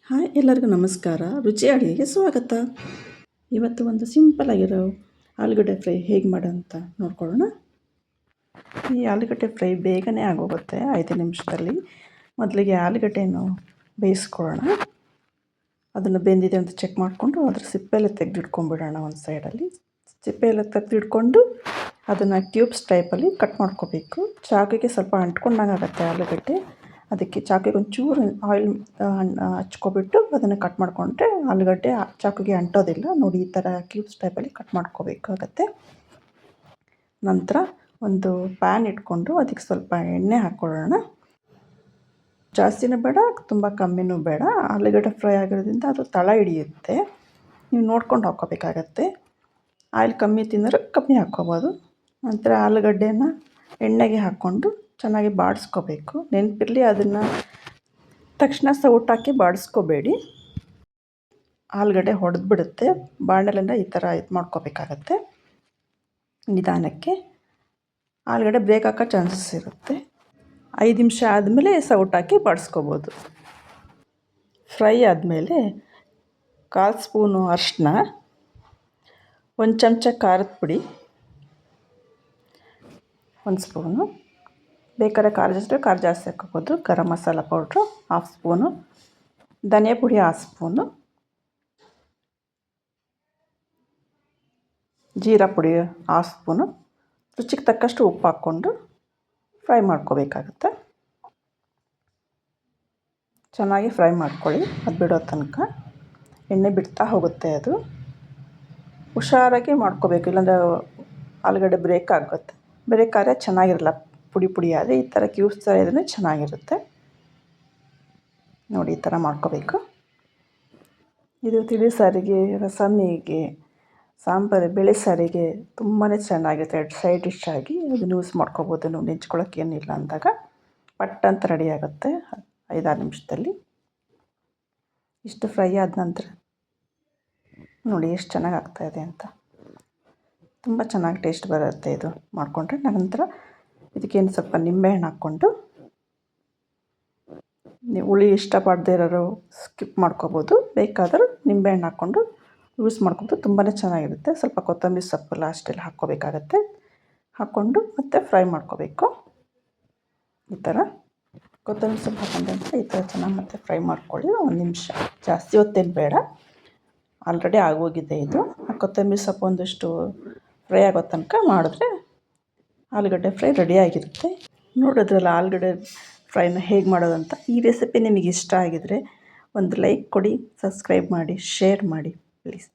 Hi, ಎಲ್ಲರಿಗೂ ನಮಸ್ಕಾರ. ರುಚಿ ಅಡುಗೆಗೆ ಸ್ವಾಗತ. ಇವತ್ತು ಒಂದು ಸಿಂಪಲ್ ಆಗಿರೋ ಆಲೂಗಡ್ಡೆ ಫ್ರೈ ಹೇಗೆ ಮಾಡೋಂತ ನೋಡ್ಕೊಳ್ಳೋಣ. ಈ ಆಲೂಗಡ್ಡೆ ಫ್ರೈ ಬೇಗನೆ ಆಗೋಗುತ್ತೆ 5 ನಿಮಿಷದಲ್ಲಿ. ಮೊದಲಿಗೆ ಆಲೂಗಡ್ಡೆಯನ್ನು ಬೇಯಿಸ್ಕೊಳ್ಳೋಣ. ಅದನ್ನು ಬೆಂದಿದೆ ಅಂತ ಚೆಕ್ ಮಾಡಿಕೊಂಡು ಅದ್ರ ಸಿಪ್ಪೆಲ್ಲ ತೆಗೆದಿಟ್ಕೊಂಡ್ಬಿಡೋಣ. ಒಂದು ಸೈಡಲ್ಲಿ ಸಿಪ್ಪೆಲ್ಲ ತೆಗೆದಿಟ್ಕೊಂಡು ಅದನ್ನು ಕ್ಯೂಬ್ಸ್ ಟೈಪಲ್ಲಿ ಕಟ್ ಮಾಡ್ಕೋಬೇಕು. ಚಾಕಿಗೆ ಸ್ವಲ್ಪ ಅಂಟ್ಕೊಂಡಂಗಾಗತ್ತೆ ಆಲೂಗಡ್ಡೆ. ಅದಕ್ಕೆ ಚಾಕಿಗೆ ಒಂಚೂರು ಆಯಿಲ್ ಹಚ್ಕೊಬಿಟ್ಟು ಅದನ್ನು ಕಟ್ ಮಾಡಿಕೊಂಡ್ರೆ ಆಲೂಗಡ್ಡೆ ಚಾಕಿಗೆ ಅಂಟೋದಿಲ್ಲ. ನೋಡಿ, ಈ ಥರ ಕ್ಯೂಬ್ಸ್ ಟೈಪಲ್ಲಿ ಕಟ್ ಮಾಡ್ಕೋಬೇಕಾಗತ್ತೆ. ನಂತರ ಒಂದು ಪ್ಯಾನ್ ಇಟ್ಕೊಂಡು ಅದಕ್ಕೆ ಸ್ವಲ್ಪ ಎಣ್ಣೆ ಹಾಕ್ಕೊಳ್ಳೋಣ. ಜಾಸ್ತಿನೂ ಬೇಡ, ತುಂಬ ಕಮ್ಮಿನೂ ಬೇಡ. ಆಲೂಗಡ್ಡೆ ಫ್ರೈ ಆಗಿರೋದ್ರಿಂದ ಅದು ತಳ ಹಿಡಿಯುತ್ತೆ. ನೀವು ನೋಡ್ಕೊಂಡು ಹಾಕ್ಕೋಬೇಕಾಗತ್ತೆ. ಆಯಿಲ್ ಕಮ್ಮಿ ತಿಂದರೆ ಕಮ್ಮಿ ಹಾಕ್ಕೋಬೋದು. ನಂತರ ಆಲೂಗಡ್ಡೆನ ಎಣ್ಣೆಗೆ ಹಾಕ್ಕೊಂಡು ಚೆನ್ನಾಗಿ ಬಾಡಿಸ್ಕೋಬೇಕು. ನೆನಪಿರಲಿ, ಅದನ್ನು ತಕ್ಷಣ ಸೌಟಾಕಿ ಬಾಡಿಸ್ಕೋಬೇಡಿ. ಆಲೂಗಡ್ಡೆ ಹೊಡೆದ್ಬಿಡುತ್ತೆ. ಬಾಣಲೆಲ್ಲ ಈ ಥರ ಇದು ಮಾಡ್ಕೋಬೇಕಾಗತ್ತೆ. ನಿಧಾನಕ್ಕೆ ಆಲೂಗಡ್ಡೆ ಬ್ರೇಕ್ ಹಾಕೋ ಚಾನ್ಸಸ್ ಇರುತ್ತೆ. 5 ನಿಮಿಷ ಆದಮೇಲೆ ಸೌಟಾಕಿ ಬಾಡಿಸ್ಕೋಬೋದು. ಫ್ರೈ ಆದಮೇಲೆ 1/4 ಸ್ಪೂನು ಅರಿಶಿನ, 1 ಚಮಚ ಖಾರದ ಪುಡಿ, 1 ಸ್ಪೂನು, ಬೇಕಾದ್ರೆ ಖಾರ ಜಾಸ್ತಿ ಹಾಕ್ಕೋಬೋದು. ಗರಂ ಮಸಾಲ ಪೌಡ್ರು 1/2 ಸ್ಪೂನು, ಧನಿಯಾ ಪುಡಿ 1/2 ಸ್ಪೂನು, ಜೀರಾ ಪುಡಿ 1/2 ಸ್ಪೂನು, ರುಚಿಗೆ ತಕ್ಕಷ್ಟು ಉಪ್ಪು ಹಾಕ್ಕೊಂಡು ಫ್ರೈ ಮಾಡ್ಕೋಬೇಕಾಗುತ್ತೆ. ಚೆನ್ನಾಗಿ ಫ್ರೈ ಮಾಡ್ಕೊಳ್ಳಿ. ಅದು ಬಿಡೋ ತನಕ ಎಣ್ಣೆ ಬಿಡ್ತಾ ಹೋಗುತ್ತೆ. ಅದು ಹುಷಾರಾಗಿ ಮಾಡ್ಕೋಬೇಕು, ಇಲ್ಲಾಂದರೆ ಆಲೂಗಡ್ಡೆ ಬ್ರೇಕ್ ಆಗುತ್ತೆ. ಬ್ರೇಕ್ ಆದರೆ ಚೆನ್ನಾಗಿರಲ್ಲ. ಪುಡಿ ಪುಡಿ ಆದರೆ ಈ ಥರ ಕ್ಯೂಬ್ಸ್ ಥರ ಇದ್ರೆ ಚೆನ್ನಾಗಿರುತ್ತೆ. ನೋಡಿ, ಈ ಥರ ಮಾಡ್ಕೋಬೇಕು. ಇದು ತಿಳಿ ಸಾರಿಗೆ, ರಸಮ್ಮಿಗೆ, ಸಾಂಬಾರು, ಬೇಳೆ ಸಾರಿಗೆ ತುಂಬಾ ಚೆನ್ನಾಗಿರುತ್ತೆ. ಸೈಡ್ ಡಿಶ್ ಆಗಿ ಅದನ್ನು ಯೂಸ್ ಮಾಡ್ಕೋಬೋದು. ನೀವು ನೆಂಚ್ಕೊಳ್ಳೋಕೆ ಏನಿಲ್ಲ ಅಂದಾಗ ಪಟ್ ಅಂತ ರೆಡಿ ಆಗುತ್ತೆ 5-6 ನಿಮಿಷದಲ್ಲಿ. ಇಷ್ಟು ಫ್ರೈ ಆದ ನಂತರ ನೋಡಿ ಎಷ್ಟು ಚೆನ್ನಾಗಿ ಆಗ್ತಾಯಿದೆ ಅಂತ. ತುಂಬ ಚೆನ್ನಾಗಿ ಟೇಸ್ಟ್ ಬರುತ್ತೆ ಇದು ಮಾಡಿಕೊಂಡ್ರೆ. ನಂತರ ಇದಕ್ಕೇನು ಸ್ವಲ್ಪ ನಿಂಬೆಹಣ್ಣು ಹಾಕ್ಕೊಂಡು, ನೀವು ಹುಳಿ ಇಷ್ಟಪಡದೇ ಇರೋರು ಸ್ಕಿಪ್ ಮಾಡ್ಕೋಬೋದು. ಬೇಕಾದರೂ ನಿಂಬೆಹಣ್ಣು ಹಾಕ್ಕೊಂಡು ಯೂಸ್ ಮಾಡ್ಕೋಬೋದು. ತುಂಬಾ ಚೆನ್ನಾಗಿರುತ್ತೆ. ಸ್ವಲ್ಪ ಕೊತ್ತಂಬರಿ ಸೊಪ್ಪು ಲಾಸ್ಟಲ್ಲಿ ಹಾಕ್ಕೋಬೇಕಾಗತ್ತೆ. ಹಾಕ್ಕೊಂಡು ಮತ್ತೆ ಫ್ರೈ ಮಾಡ್ಕೋಬೇಕು. ಈ ಥರ ಕೊತ್ತಂಬರಿ ಸೊಪ್ಪು ಹಾಕೊಂಡ್ರೆ ಈ ಥರ ಚೆನ್ನಾಗಿ ಮತ್ತೆ ಫ್ರೈ ಮಾಡ್ಕೊಳ್ಳಿ. 1 ನಿಮಿಷ, ಜಾಸ್ತಿ ಹೊತ್ತೇನು ಬೇಡ. ಆಲ್ರೆಡಿ ಆಗೋಗಿದೆ ಇದು. ಕೊತ್ತಂಬರಿ ಸೊಪ್ಪು ಒಂದಷ್ಟು ಫ್ರೈ ಆಗೋ ತನಕ ಮಾಡಿದ್ರೆ ಆಲೂಗಡ್ಡೆ ಫ್ರೈ ರೆಡಿಯಾಗಿರುತ್ತೆ. ನೋಡಿದ್ರಲ್ಲ ಆಲೂಗಡ್ಡೆ ಫ್ರೈನ ಹೇಗೆ ಮಾಡೋದಂತ. ಈ ರೆಸಿಪಿ ನಿಮಗೆ ಇಷ್ಟ ಆಗಿದರೆ ಒಂದು ಲೈಕ್ ಕೊಡಿ, ಸಬ್ಸ್ಕ್ರೈಬ್ ಮಾಡಿ, ಶೇರ್ ಮಾಡಿ ಪ್ಲೀಸ್.